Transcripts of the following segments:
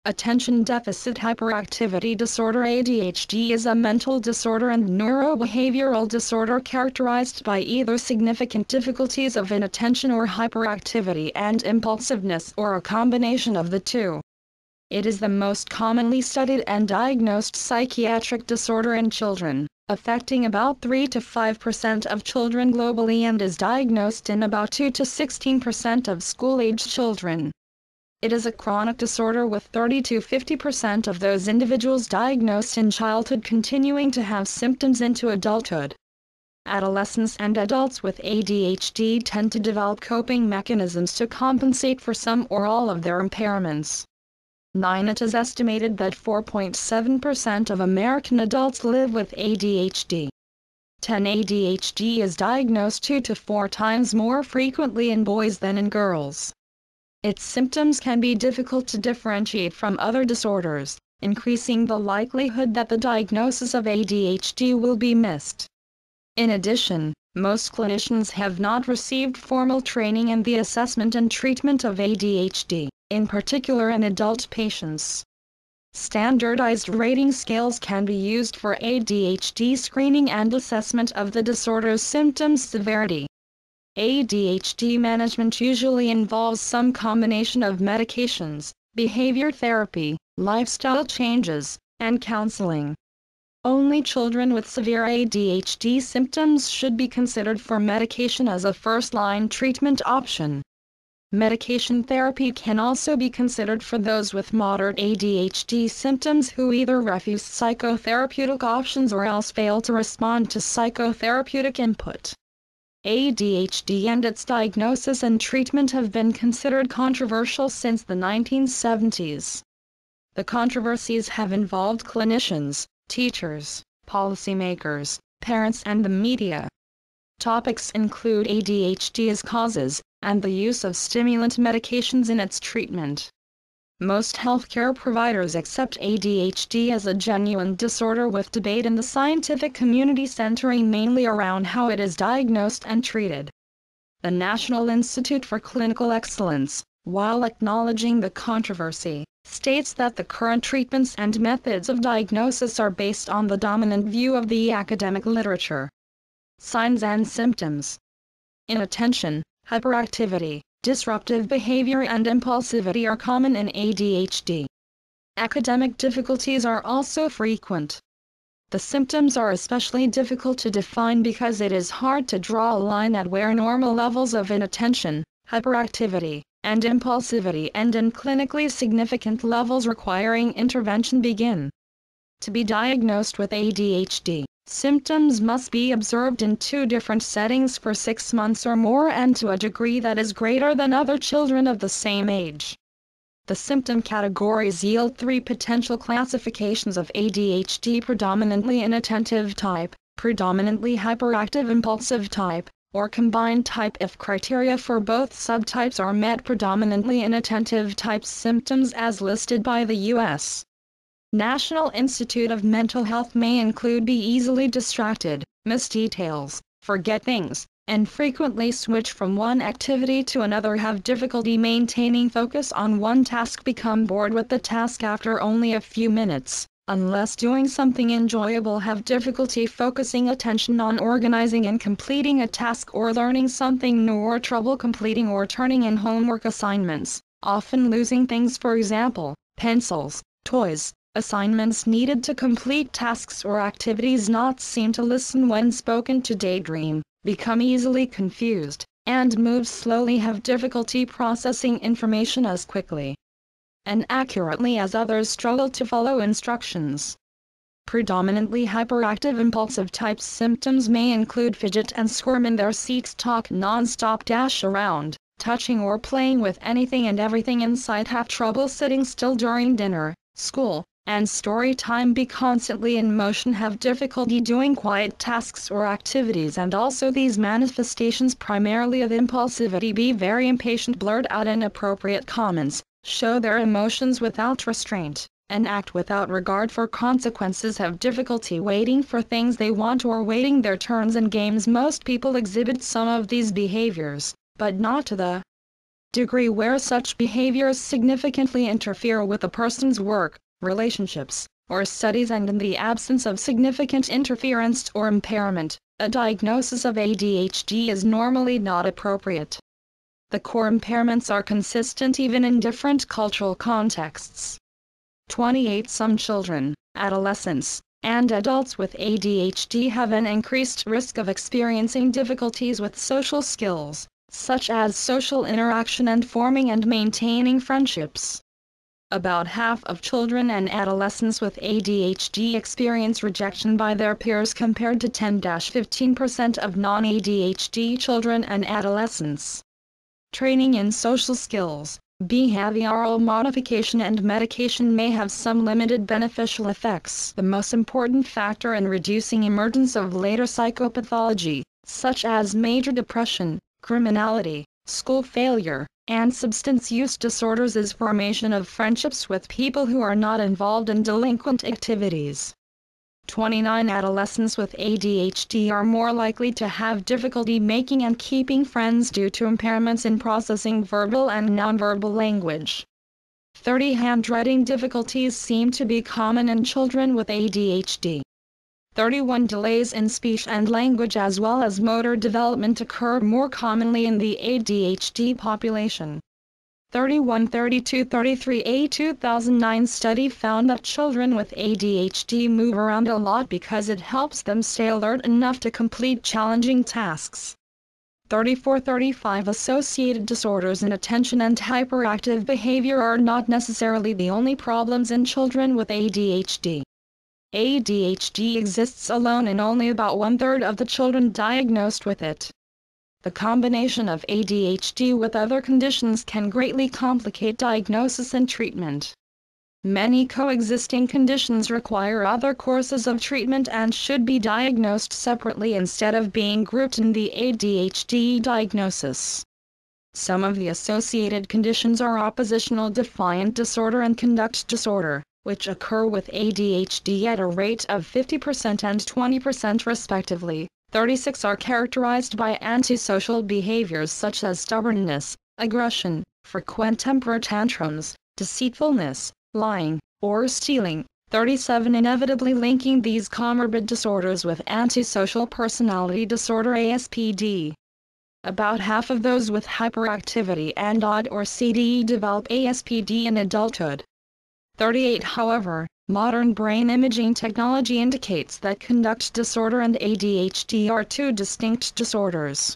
Attention Deficit Hyperactivity Disorder (ADHD) is a mental disorder and neurobehavioral disorder characterized by either significant difficulties of inattention or hyperactivity and impulsiveness, or a combination of the two. It is the most commonly studied and diagnosed psychiatric disorder in children, affecting about 3 to 5% of children globally, and is diagnosed in about 2 to 16% of school-aged children. It is a chronic disorder, with 30 to 50% of those individuals diagnosed in childhood continuing to have symptoms into adulthood. Adolescents and adults with ADHD tend to develop coping mechanisms to compensate for some or all of their impairments. It is estimated that 4.7% of American adults live with ADHD. ADHD is diagnosed 2 to 4 times more frequently in boys than in girls. Its symptoms can be difficult to differentiate from other disorders, increasing the likelihood that the diagnosis of ADHD will be missed. In addition, most clinicians have not received formal training in the assessment and treatment of ADHD, in particular in adult patients. Standardized rating scales can be used for ADHD screening and assessment of the disorder's symptoms severity. ADHD management usually involves some combination of medications, behavior therapy, lifestyle changes, and counseling. Only children with severe ADHD symptoms should be considered for medication as a first-line treatment option. Medication therapy can also be considered for those with moderate ADHD symptoms who either refuse psychotherapeutic options or else fail to respond to psychotherapeutic input. ADHD and its diagnosis and treatment have been considered controversial since the 1970s. The controversies have involved clinicians, teachers, policymakers, parents, and the media. Topics include ADHD's causes, and the use of stimulant medications in its treatment. Most healthcare providers accept ADHD as a genuine disorder, with debate in the scientific community centering mainly around how it is diagnosed and treated. The National Institute for Clinical Excellence, while acknowledging the controversy, states that the current treatments and methods of diagnosis are based on the dominant view of the academic literature. Signs and symptoms: inattention, hyperactivity, disruptive behavior, and impulsivity are common in ADHD. Academic difficulties are also frequent. The symptoms are especially difficult to define because it is hard to draw a line at where normal levels of inattention, hyperactivity, and impulsivity end and clinically significant levels requiring intervention begin. To be diagnosed with ADHD, symptoms must be observed in 2 different settings for 6 months or more, and to a degree that is greater than other children of the same age. The symptom categories yield 3 potential classifications of ADHD: predominantly inattentive type, predominantly hyperactive impulsive type, or combined type if criteria for both subtypes are met. Predominantly inattentive type symptoms as listed by the U.S. National Institute of Mental Health may include be easily distracted, miss details, forget things, and frequently switch from one activity to another, have difficulty maintaining focus on one task, become bored with the task after only a few minutes, unless doing something enjoyable, have difficulty focusing attention on organizing and completing a task or learning something new, or trouble completing or turning in homework assignments, often losing things, for example, pencils, toys, assignments needed to complete tasks or activities, not seem to listen when spoken to, daydream, become easily confused, and move slowly, have difficulty processing information as quickly and accurately as others, struggle to follow instructions. Predominantly hyperactive impulsive type symptoms may include fidget and squirm in their seats, talk non-stop, dash around, touching or playing with anything and everything in sight, have trouble sitting still during dinner, school, and story time, be constantly in motion, have difficulty doing quiet tasks or activities, and also these manifestations primarily of impulsivity: be very impatient, blurt out inappropriate comments, show their emotions without restraint, and act without regard for consequences, have difficulty waiting for things they want or waiting their turns in games. Most people exhibit some of these behaviors, but not the degree where such behaviors significantly interfere with a person's work, relationships, or studies, and in the absence of significant interference or impairment, a diagnosis of ADHD is normally not appropriate. The core impairments are consistent even in different cultural contexts. 28. Some children, adolescents, and adults with ADHD have an increased risk of experiencing difficulties with social skills, such as social interaction and forming and maintaining friendships. About half of children and adolescents with ADHD experience rejection by their peers compared to 10–15% of non-ADHD children and adolescents. Training in social skills, behavioral modification and medication may have some limited beneficial effects. The most important factor in reducing emergence of later psychopathology, such as major depression, criminality, school failure, and substance use disorders, is formation of friendships with people who are not involved in delinquent activities. 29. Adolescents with ADHD are more likely to have difficulty making and keeping friends due to impairments in processing verbal and nonverbal language. 30. Handwriting difficulties seem to be common in children with ADHD. 31. Delays in speech and language as well as motor development occur more commonly in the ADHD population. 31, 32, 33. A 2009 study found that children with ADHD move around a lot because it helps them stay alert enough to complete challenging tasks. 34, 35. Associated disorders in attention and hyperactive behavior are not necessarily the only problems in children with ADHD. ADHD exists alone in only about 1/3 of the children diagnosed with it. The combination of ADHD with other conditions can greatly complicate diagnosis and treatment. Many coexisting conditions require other courses of treatment and should be diagnosed separately instead of being grouped in the ADHD diagnosis. Some of the associated conditions are oppositional defiant disorder and conduct disorder, which occur with ADHD at a rate of 50% and 20% respectively. 36 are characterized by antisocial behaviors such as stubbornness, aggression, frequent temper tantrums, deceitfulness, lying, or stealing. 37 inevitably linking these comorbid disorders with antisocial personality disorder (ASPD). About half of those with hyperactivity and Adhd or CD develop ASPD in adulthood. 38. However, modern brain imaging technology indicates that conduct disorder and ADHD are two distinct disorders.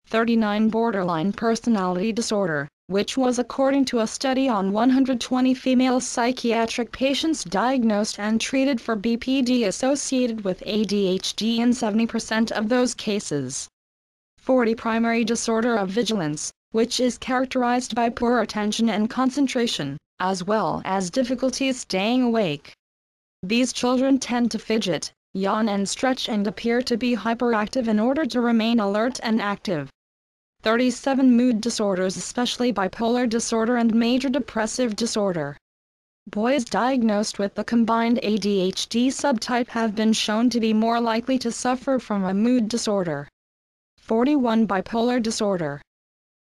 39. Borderline personality disorder, which was according to a study on 120 female psychiatric patients diagnosed and treated for BPD associated with ADHD in 70% of those cases. 40. Primary disorder of vigilance, which is characterized by poor attention and concentration, as well as difficulties staying awake. These children tend to fidget, yawn and stretch and appear to be hyperactive in order to remain alert and active. 37. Mood disorders, especially bipolar disorder and major depressive disorder. Boys diagnosed with the combined ADHD subtype have been shown to be more likely to suffer from a mood disorder. 41. Bipolar disorder.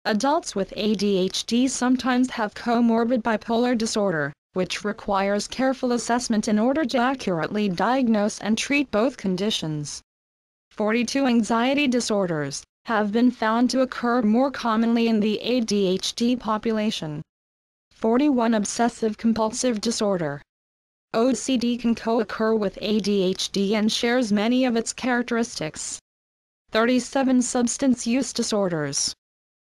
Adults with ADHD sometimes have comorbid bipolar disorder, which requires careful assessment in order to accurately diagnose and treat both conditions. 42. Anxiety disorders have been found to occur more commonly in the ADHD population. 41. Obsessive-Compulsive Disorder. OCD can co-occur with ADHD and shares many of its characteristics. 37. Substance use disorders.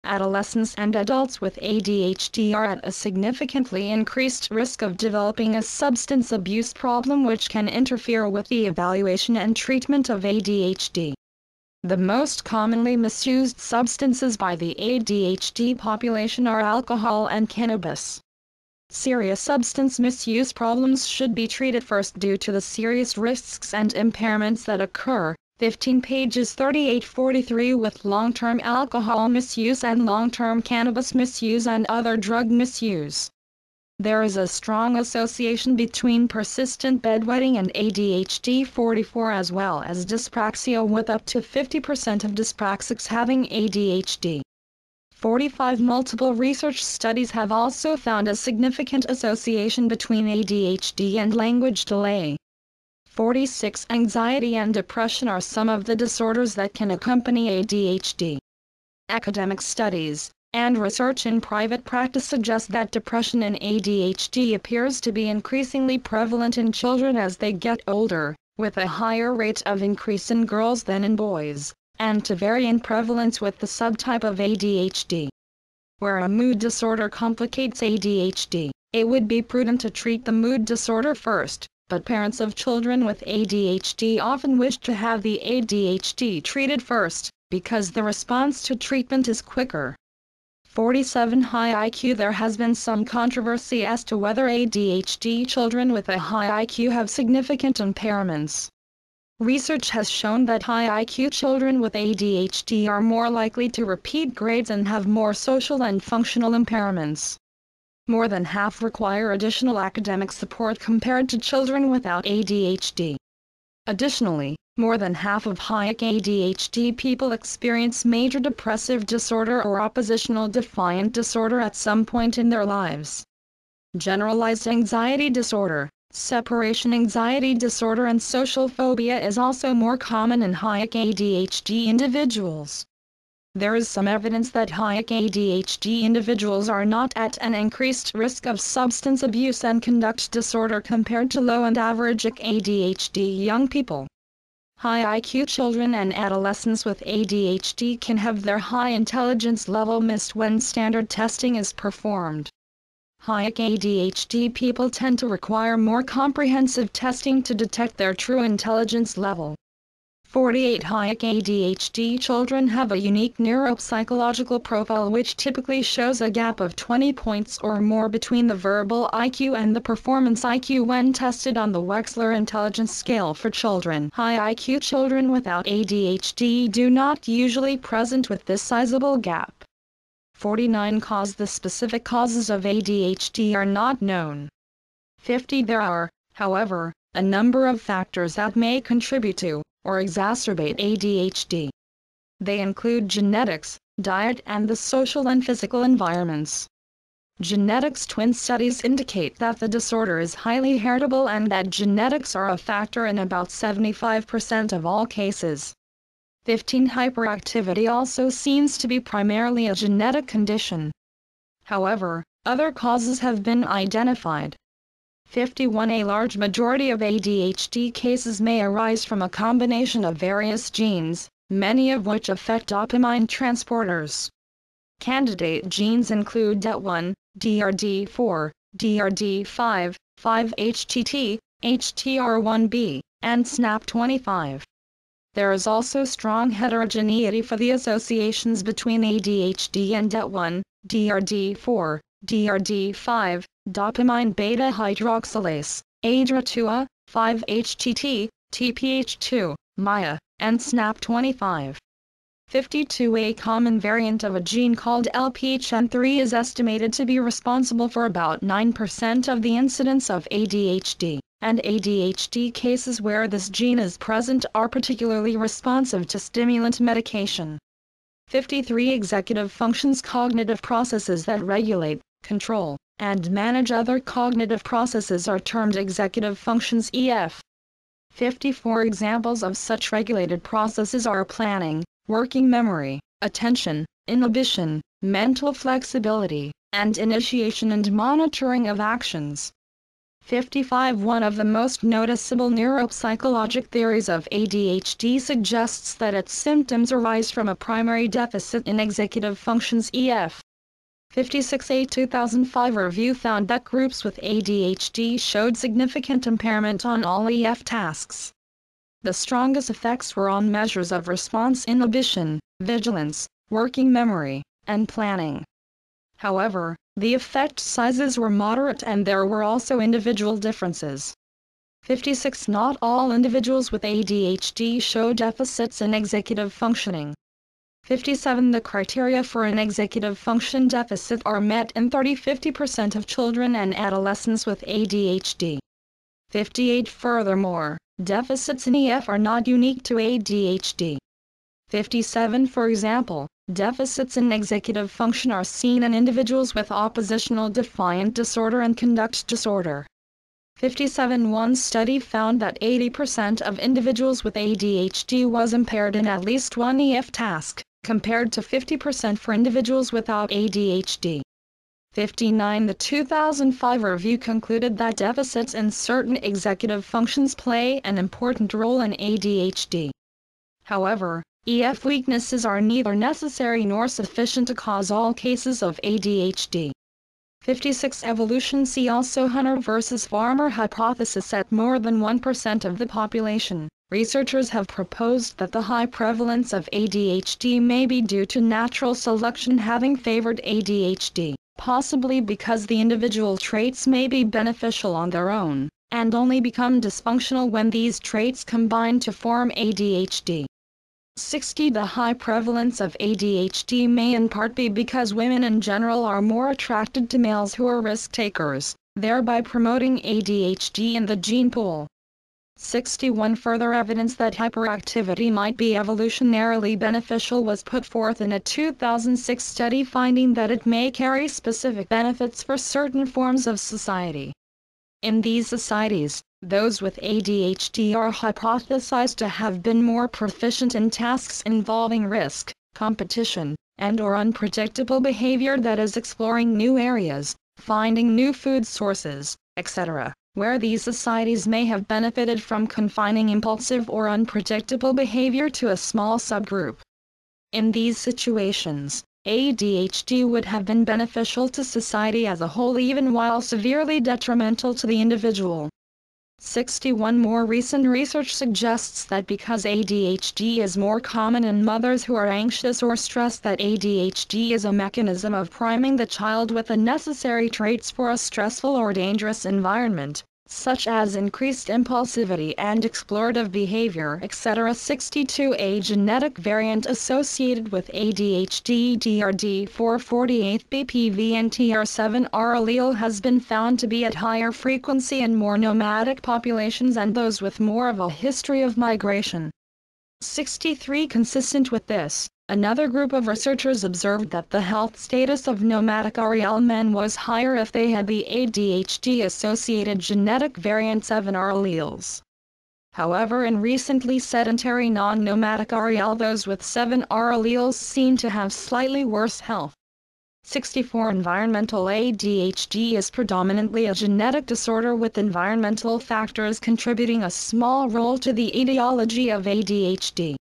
Adolescents and adults with ADHD are at a significantly increased risk of developing a substance abuse problem which can interfere with the evaluation and treatment of ADHD. The most commonly misused substances by the ADHD population are alcohol and cannabis. Serious substance misuse problems should be treated first due to the serious risks and impairments that occur. 15 pages 38-43 with long-term alcohol misuse and long-term cannabis misuse and other drug misuse. There is a strong association between persistent bedwetting and ADHD. 44 as well as dyspraxia with up to 50% of dyspraxics having ADHD. 45 multiple research studies have also found a significant association between ADHD and language delay. 46 Anxiety and depression are some of the disorders that can accompany ADHD. Academic studies and research in private practice suggest that depression in ADHD appears to be increasingly prevalent in children as they get older, with a higher rate of increase in girls than in boys, and to vary in prevalence with the subtype of ADHD. Where a mood disorder complicates ADHD, it would be prudent to treat the mood disorder first, but parents of children with ADHD often wish to have the ADHD treated first, because the response to treatment is quicker. 47 High IQ. There has been some controversy as to whether ADHD children with a high IQ have significant impairments. Research has shown that high IQ children with ADHD are more likely to repeat grades and have more social and functional impairments. More than half require additional academic support compared to children without ADHD. Additionally, more than half of high ADHD people experience major depressive disorder or oppositional defiant disorder at some point in their lives. Generalized anxiety disorder, separation anxiety disorder and social phobia is also more common in high ADHD individuals. There is some evidence that high ADHD individuals are not at an increased risk of substance abuse and conduct disorder compared to low and average ADHD young people. High IQ children and adolescents with ADHD can have their high intelligence level missed when standard testing is performed. High ADHD people tend to require more comprehensive testing to detect their true intelligence level. 48 High ADHD children have a unique neuropsychological profile which typically shows a gap of 20 points or more between the verbal IQ and the performance IQ when tested on the Wechsler Intelligence Scale for children. High IQ children without ADHD do not usually present with this sizable gap. 49 The specific causes of ADHD are not known. 50 There are, however, a number of factors that may contribute to or exacerbate ADHD. They include genetics, diet and the social and physical environments. Genetics. Twin studies indicate that the disorder is highly heritable and that genetics are a factor in about 75% of all cases. 15 Hyperactivity also seems to be primarily a genetic condition. However, other causes have been identified. 51 A large majority of ADHD cases may arise from a combination of various genes, many of which affect dopamine transporters. Candidate genes include DET1, DRD4, DRD5, 5-HTT, HTR1B, and SNAP25. There is also strong heterogeneity for the associations between ADHD and DET1, DRD4, DRD5, dopamine beta hydroxylase, ADRA2A, 5-HTT, TPH2, MAIA, and SNAP25. 52 A common variant of a gene called LPHN3 is estimated to be responsible for about 9% of the incidence of ADHD, and ADHD cases where this gene is present are particularly responsive to stimulant medication. 53 Executive functions. Cognitive processes that regulate, control, and manage other cognitive processes are termed executive functions (EF). 54 Examples of such regulated processes are planning, working memory, attention, inhibition, mental flexibility, and initiation and monitoring of actions. 55 One of the most noticeable neuropsychologic theories of ADHD suggests that its symptoms arise from a primary deficit in executive functions (EF). 56 A 2005 review found that groups with ADHD showed significant impairment on all EF tasks. The strongest effects were on measures of response inhibition, vigilance, working memory, and planning. However, the effect sizes were moderate and there were also individual differences. 56 Not all individuals with ADHD show deficits in executive functioning. 57 The criteria for an executive function deficit are met in 30–50% of children and adolescents with ADHD. 58 Furthermore, deficits in EF are not unique to ADHD. 57. For example, deficits in executive function are seen in individuals with oppositional defiant disorder and conduct disorder. 57. One study found that 80% of individuals with ADHD was impaired in at least one EF task, compared to 50% for individuals without ADHD. 59. The 2005 review concluded that deficits in certain executive functions play an important role in ADHD. However, EF weaknesses are neither necessary nor sufficient to cause all cases of ADHD. 56. Evolution. See also Hunter versus Farmer hypothesis. At more than 1% of the population, researchers have proposed that the high prevalence of ADHD may be due to natural selection having favored ADHD, possibly because the individual traits may be beneficial on their own, and only become dysfunctional when these traits combine to form ADHD. 60. The high prevalence of ADHD may in part be because women in general are more attracted to males who are risk takers, thereby promoting ADHD in the gene pool. 61. Further evidence that hyperactivity might be evolutionarily beneficial was put forth in a 2006 study finding that it may carry specific benefits for certain forms of society. In these societies, those with ADHD are hypothesized to have been more proficient in tasks involving risk, competition, and/or unpredictable behavior, that is, exploring new areas, finding new food sources, etc., where these societies may have benefited from confining impulsive or unpredictable behavior to a small subgroup. In these situations, ADHD would have been beneficial to society as a whole even while severely detrimental to the individual. 61. More recent research suggests that because ADHD is more common in mothers who are anxious or stressed, that ADHD is a mechanism of priming the child with the necessary traits for a stressful or dangerous environment, such as increased impulsivity and explorative behavior, etc. 62. A genetic variant associated with ADHD, TRD448 BPV and TR7R allele, has been found to be at higher frequency in more nomadic populations and those with more of a history of migration. 63. Consistent with this, another group of researchers observed that the health status of nomadic REL men was higher if they had the ADHD-associated genetic variant 7R alleles. However, in recently sedentary non-nomadic REL, those with 7R alleles seem to have slightly worse health. 64. Environmental ADHD is predominantly a genetic disorder, with environmental factors contributing a small role to the etiology of ADHD.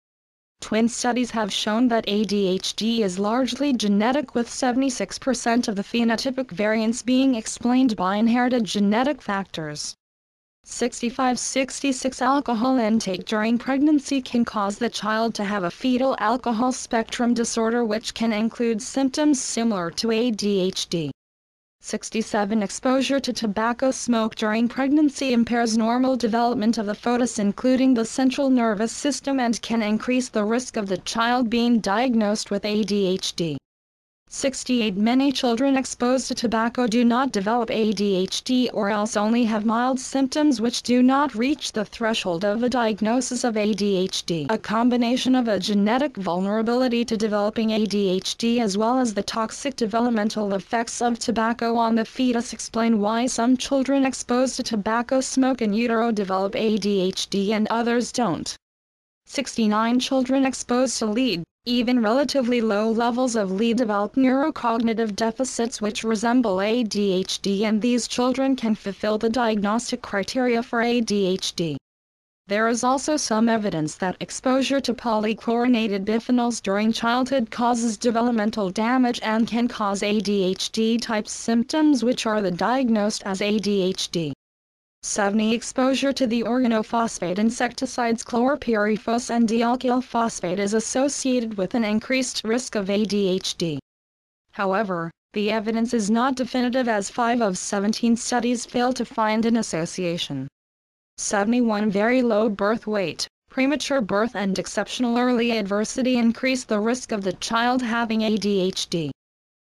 Twin studies have shown that ADHD is largely genetic, with 76% of the phenotypic variants being explained by inherited genetic factors. 65. 66. Alcohol intake during pregnancy can cause the child to have a fetal alcohol spectrum disorder, which can include symptoms similar to ADHD. 67. Exposure to tobacco smoke during pregnancy impairs normal development of the fetus, including the central nervous system, and can increase the risk of the child being diagnosed with ADHD. 68. Many children exposed to tobacco do not develop ADHD, or else only have mild symptoms which do not reach the threshold of a diagnosis of ADHD. A combination of a genetic vulnerability to developing ADHD as well as the toxic developmental effects of tobacco on the fetus explain why some children exposed to tobacco smoke in utero develop ADHD and others don't. 69. Children exposed to lead, even relatively low levels of lead, develop neurocognitive deficits which resemble ADHD, and these children can fulfill the diagnostic criteria for ADHD. There is also some evidence that exposure to polychlorinated biphenyls during childhood causes developmental damage and can cause ADHD-type symptoms, which are diagnosed as ADHD. 70. Exposure to the organophosphate insecticides chlorpyrifos and dialkyl phosphate is associated with an increased risk of ADHD. However, the evidence is not definitive, as 5 of 17 studies fail to find an association. 71. Very low birth weight, premature birth and exceptional early adversity increase the risk of the child having ADHD.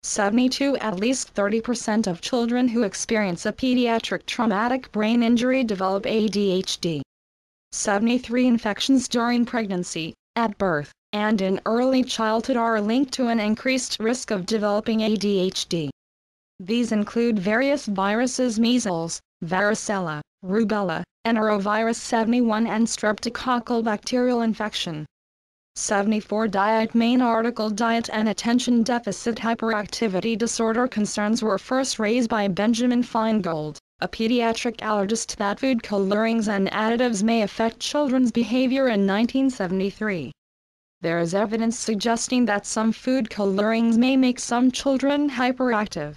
72. At least 30% of children who experience a pediatric traumatic brain injury develop ADHD. 73. Infections during pregnancy, at birth, and in early childhood are linked to an increased risk of developing ADHD. These include various viruses: measles, varicella, rubella, enterovirus 71 and streptococcal bacterial infection. 74 Diet. Main article: Diet and Attention Deficit Hyperactivity Disorder concerns were first raised by Benjamin Feingold, a pediatric allergist, that food colorings and additives may affect children's behavior in 1973. There is evidence suggesting that some food colorings may make some children hyperactive.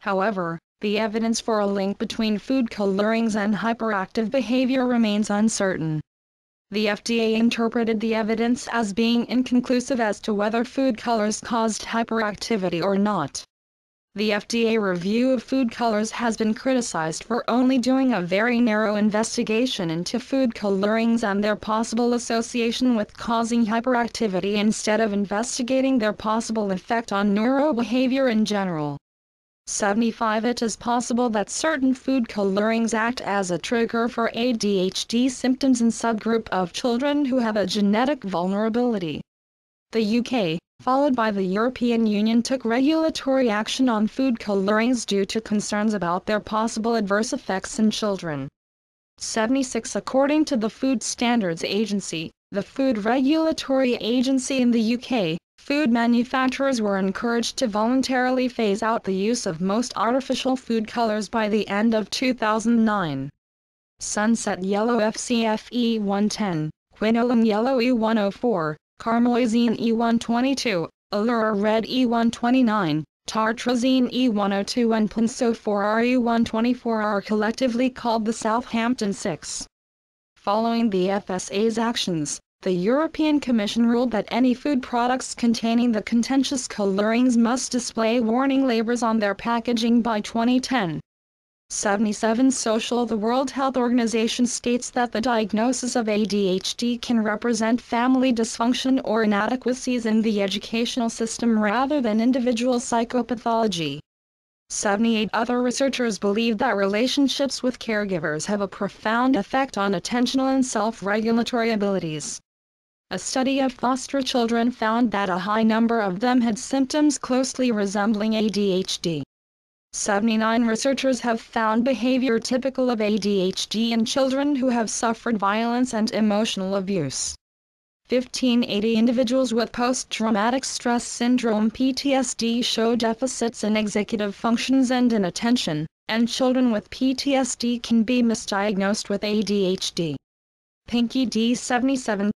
However, the evidence for a link between food colorings and hyperactive behavior remains uncertain. The FDA interpreted the evidence as being inconclusive as to whether food colors caused hyperactivity or not. The FDA review of food colors has been criticized for only doing a very narrow investigation into food colorings and their possible association with causing hyperactivity, instead of investigating their possible effect on neurobehavior in general. 75 It is possible that certain food colorings act as a trigger for ADHD symptoms in subgroup of children who have a genetic vulnerability. The UK, followed by the European Union, took regulatory action on food colorings due to concerns about their possible adverse effects in children. 76 According to the Food Standards Agency, the Food Regulatory Agency in the UK, food manufacturers were encouraged to voluntarily phase out the use of most artificial food colors by the end of 2009. Sunset Yellow FCF E110, Quinoline Yellow E104, Carmoisine E122, Allura Red E129, Tartrazine E102 and Pinso-4R E124 are collectively called the Southampton 6. Following the FSA's actions, the European Commission ruled that any food products containing the contentious colorings must display warning labels on their packaging by 2010. 77 Social The World Health Organization states that the diagnosis of ADHD can represent family dysfunction or inadequacies in the educational system rather than individual psychopathology. 78 Other researchers believe that relationships with caregivers have a profound effect on attentional and self-regulatory abilities. A study of foster children found that a high number of them had symptoms closely resembling ADHD. 79 Researchers have found behavior typical of ADHD in children who have suffered violence and emotional abuse. 1580 Individuals with post-traumatic stress syndrome (PTSD) show deficits in executive functions and in attention, and children with PTSD can be misdiagnosed with ADHD. Pinky D. 77